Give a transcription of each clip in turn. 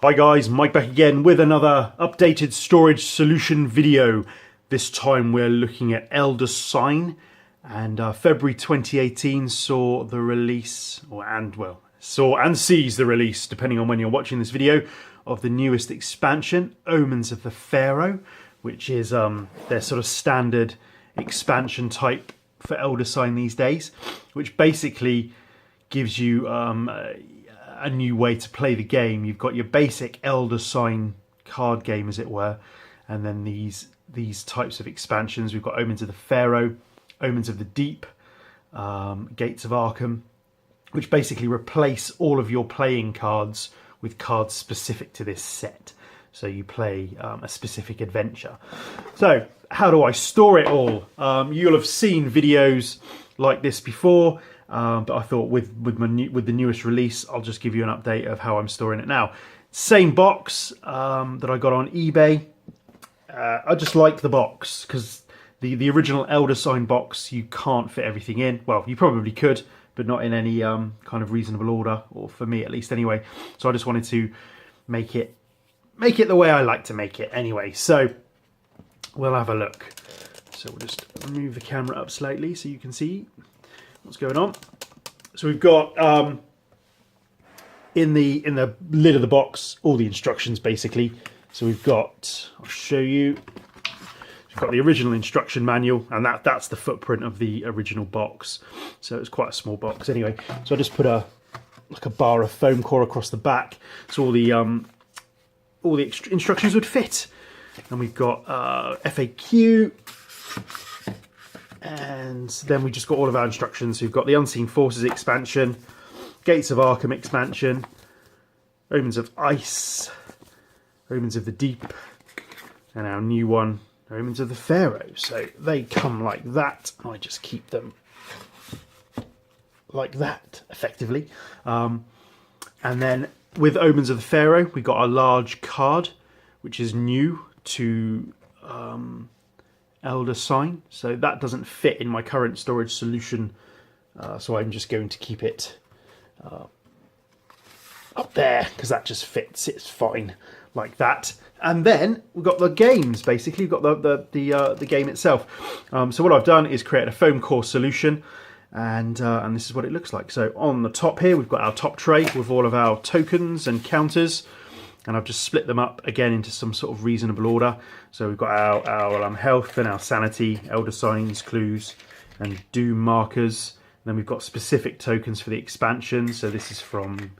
Hi guys, Mike back again with another updated storage solution video. This time we're looking at Elder Sign, and February 2018 saw the release, saw and sees the release, depending on when you're watching this video, of the newest expansion, Omens of the Pharaoh, which is their sort of standard expansion type for Elder Sign these days, which basically gives you a new way to play the game. You've got your basic Elder Sign card game, as it were, and then these types of expansions. We've got Omens of the Pharaoh, Omens of the Deep, Gates of Arkham, which basically replace all of your playing cards with cards specific to this set. So you play a specific adventure. So how do I store it all? You'll have seen videos like this before. But I thought with the newest release, I'll just give you an update of how I'm storing it now. Same box that I got on eBay. I just like the box because the original Elder Sign box, you can't fit everything in. Well, you probably could, but not in any kind of reasonable order, or for me at least anyway. So I just wanted to make it the way I like to make it anyway. So we'll have a look. So we'll just move the camera up slightly so you can see what's going on. So we've got in the lid of the box all the instructions basically. So we've got, I'll show you, we've got the original instruction manual, and that's the footprint of the original box. So it's quite a small box anyway. So I just put like a bar of foam core across the back, so all the instructions would fit. And we've got FAQ. And then we just got all of our instructions. So we've got the Unseen Forces expansion, Gates of Arkham expansion, Omens of Ice, Omens of the Deep, and our new one, Omens of the Pharaoh. So they come like that. I just keep them like that, effectively. And then with Omens of the Pharaoh, we got a large card, which is new to Elder Sign, so that doesn't fit in my current storage solution, so I'm just going to keep it up there because that just fits. It's fine like that. And then we've got the games. Basically, we've got the game itself. So what I've done is create a foam core solution, and this is what it looks like. So on the top here, we've got our top tray with all of our tokens and counters. And I've just split them up again into some sort of reasonable order. So we've got our health and our sanity, Elder Signs, clues, and doom markers. And then we've got specific tokens for the expansion. So this is from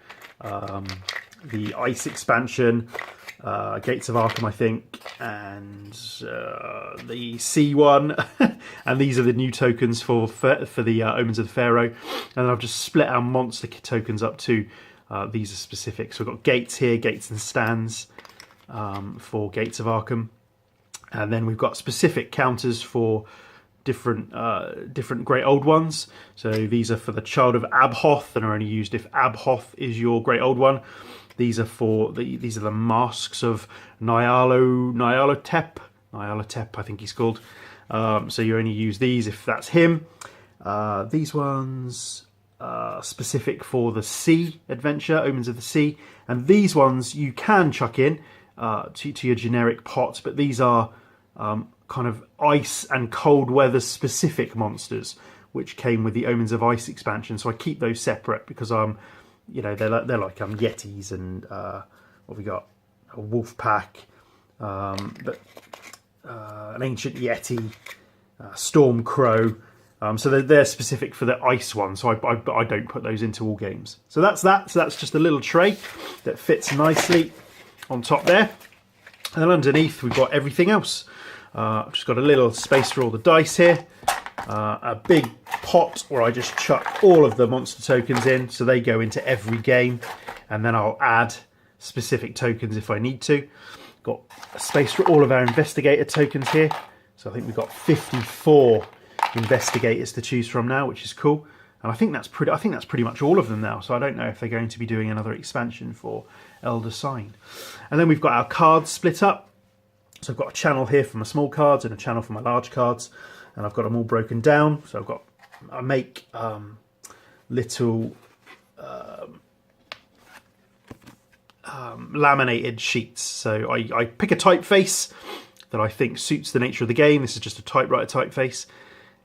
the Ice expansion, Gates of Arkham, I think, and the Sea one. And these are the new tokens for the Omens of the Pharaoh. And then I've just split our monster tokens up too. These are specific. So we've got gates here, gates and stands for Gates of Arkham. And then we've got specific counters for different Great Old Ones. So these are for the Child of Abhoth and are only used if Abhoth is your Great Old One. These are for these are the masks of Nyarlathotep, I think he's called. So you only use these if that's him. These ones specific for the Sea adventure, Omens of the Sea, and these ones you can chuck in to your generic pot, but these are kind of ice and cold weather specific monsters, which came with the Omens of Ice expansion. So I keep those separate because you know, they're like Yetis and what we got, a wolf pack, but an ancient Yeti, storm crow. So they're specific for the ice one, so I don't put those into all games. So that's that. So that's just a little tray that fits nicely on top there. And then underneath we've got everything else. I've just got a little space for all the dice here. A big pot where I just chuck all of the monster tokens in, so they go into every game. And then I'll add specific tokens if I need to. Got a space for all of our investigator tokens here. So I think we've got 54 investigators to choose from now, which is cool. And I think that's pretty much all of them now. So I don't know if they're going to be doing another expansion for Elder Sign. And then we've got our cards split up. So I've got a channel here for my small cards and a channel for my large cards, and I've got them all broken down. So I make little laminated sheets. So I pick a typeface that I think suits the nature of the game. This is just a typewriter typeface.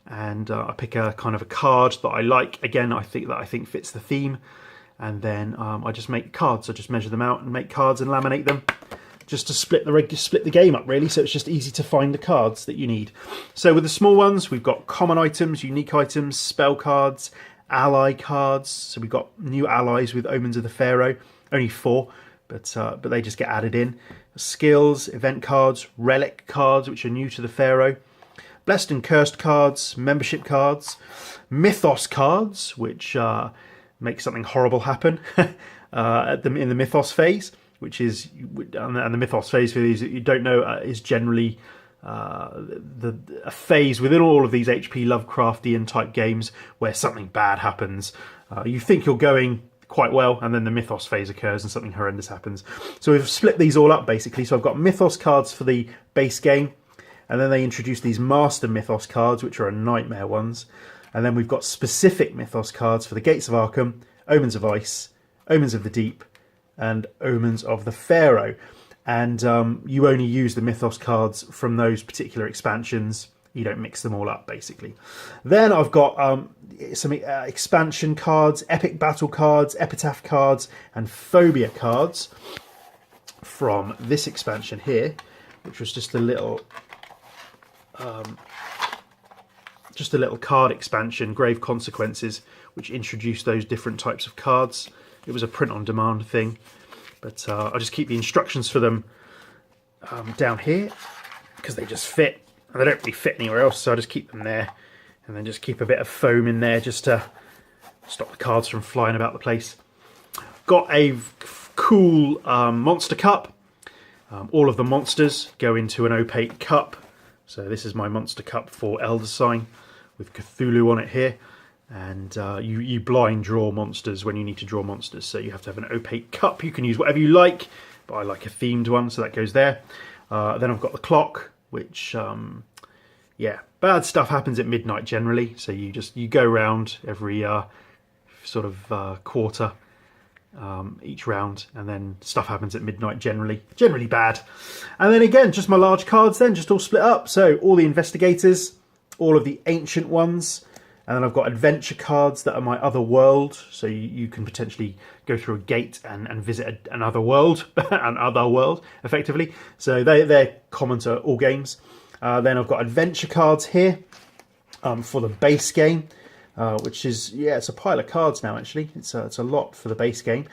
And I pick a kind of a card that I like. Again, I think fits the theme. And then I just make cards. I just measure them out and make cards and laminate them, just to split the game up really. So it's just easy to find the cards that you need. So with the small ones, we've got common items, unique items, spell cards, ally cards. So we've got new allies with Omens of the Pharaoh. Only 4, but they just get added in. Skills, event cards, relic cards, which are new to the Pharaoh. Blessed and Cursed cards, membership cards, mythos cards, which make something horrible happen in the mythos phase, which is, and the mythos phase for these that you don't know is generally a phase within all of these HP Lovecraftian type games where something bad happens. You think you're going quite well, and then the mythos phase occurs and something horrendous happens. So we've split these all up basically. So I've got mythos cards for the base game. And then they introduce these Master Mythos cards, which are nightmare ones. And then we've got specific Mythos cards for the Gates of Arkham, Omens of Ice, Omens of the Deep, and Omens of the Pharaoh. And you only use the Mythos cards from those particular expansions. You don't mix them all up, basically. Then I've got some expansion cards, Epic Battle cards, Epitaph cards, and Phobia cards from this expansion here, which was just a little card expansion, Grave Consequences, which introduced those different types of cards. It was a print-on-demand thing, but I just keep the instructions for them down here because they just fit, and they don't really fit anywhere else, so I just keep them there, and then just keep a bit of foam in there just to stop the cards from flying about the place. Got a cool monster cup. All of the monsters go into an opaque cup. So this is my monster cup for Elder Sign with Cthulhu on it here. And you blind draw monsters when you need to draw monsters. So you have to have an opaque cup. You can use whatever you like, but I like a themed one, so that goes there. Then I've got the clock, which, yeah, bad stuff happens at midnight generally. So you go around every sort of quarter. Each round, and then stuff happens at midnight generally bad. And then again, just my large cards then, just all split up. So all the investigators, all of the ancient ones, and then I've got adventure cards that are my other world. So you can potentially go through a gate and visit another world, effectively. So they're common to all games. Then I've got adventure cards here for the base game. Which is, yeah, it's a pile of cards now, actually. It's a lot for the base game.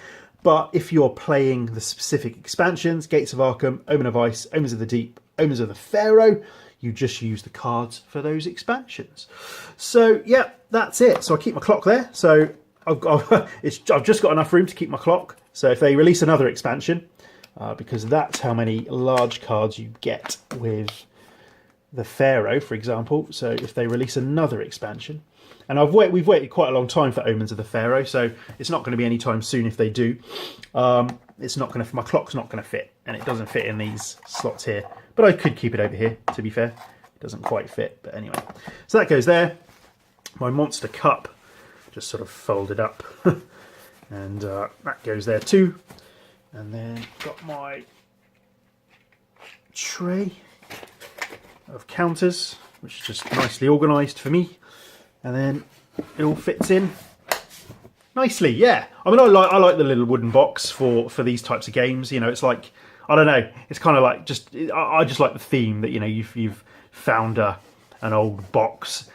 But if you're playing the specific expansions, Gates of Arkham, Omen of Ice, Omens of the Deep, Omens of the Pharaoh, you just use the cards for those expansions. So, yeah, that's it. So I keep my clock there. So I've just got enough room to keep my clock. So if they release another expansion, because that's how many large cards you get with the Pharaoh, for example. So if they release another expansion, and we've waited quite a long time for Omens of the Pharaoh, so it's not going to be any time soon if they do. It's not going to. My clock's not going to fit, and it doesn't fit in these slots here. But I could keep it over here. To be fair, it doesn't quite fit. But anyway, so that goes there. My monster cup, just sort of folded up, and that goes there too. And then got my tray of counters, which is just nicely organised for me. And then it all fits in nicely, yeah. I mean, I like the little wooden box for these types of games. You know, it's like, I don't know, it's kind of like I just like the theme that, you know, you've found an old box,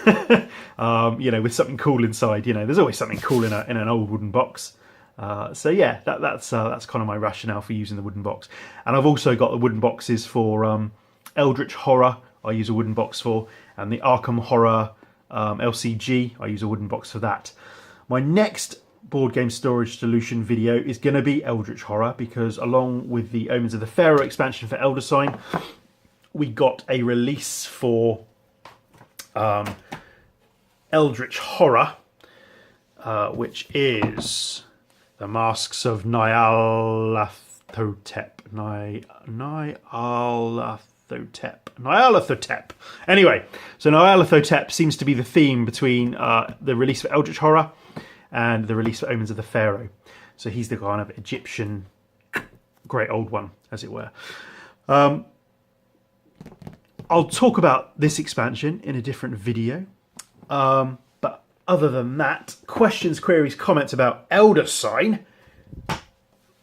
you know, with something cool inside. You know, there's always something cool in an old wooden box. So yeah, that's kind of my rationale for using the wooden box. And I've also got the wooden boxes for Eldritch Horror. I use a wooden box for, and the Arkham Horror LCG, I use a wooden box for that. My next board game storage solution video is going to be Eldritch Horror, because along with the Omens of the Pharaoh expansion for Elder Sign, we got a release for Eldritch Horror, which is the Masks of Nyarlathotep. Nyarlathotep. Anyway, so Nyarlathotep seems to be the theme between the release for Eldritch Horror and the release for Omens of the Pharaoh. So he's the kind of Egyptian great old one, as it were. I'll talk about this expansion in a different video. But other than that, questions, queries, comments about Elder Sign,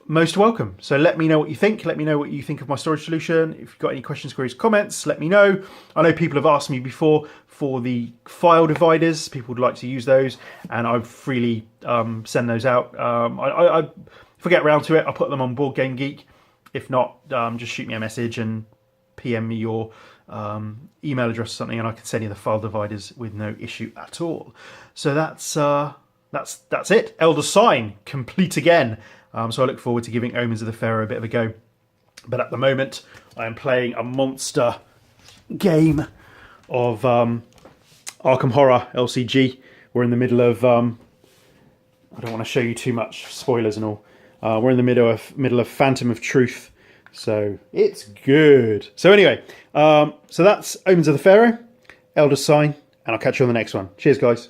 most welcome. So let me know what you think. Let me know what you think of my storage solution. If you've got any questions, queries, comments, let me know. I know people have asked me before for the file dividers. People would like to use those, and I freely send those out. I forget around to it. I'll put them on Board Game Geek. If not, just shoot me a message and PM me your email address or something, and I can send you the file dividers with no issue at all. So that's it. Elder Sign complete again. So I look forward to giving Omens of the Pharaoh a bit of a go. But at the moment, I am playing a monster game of Arkham Horror LCG. We're in the middle of I don't want to show you too much spoilers and all. We're in the middle of Phantom of Truth. So it's good. So anyway, so that's Omens of the Pharaoh, Elder Sign, and I'll catch you on the next one. Cheers, guys.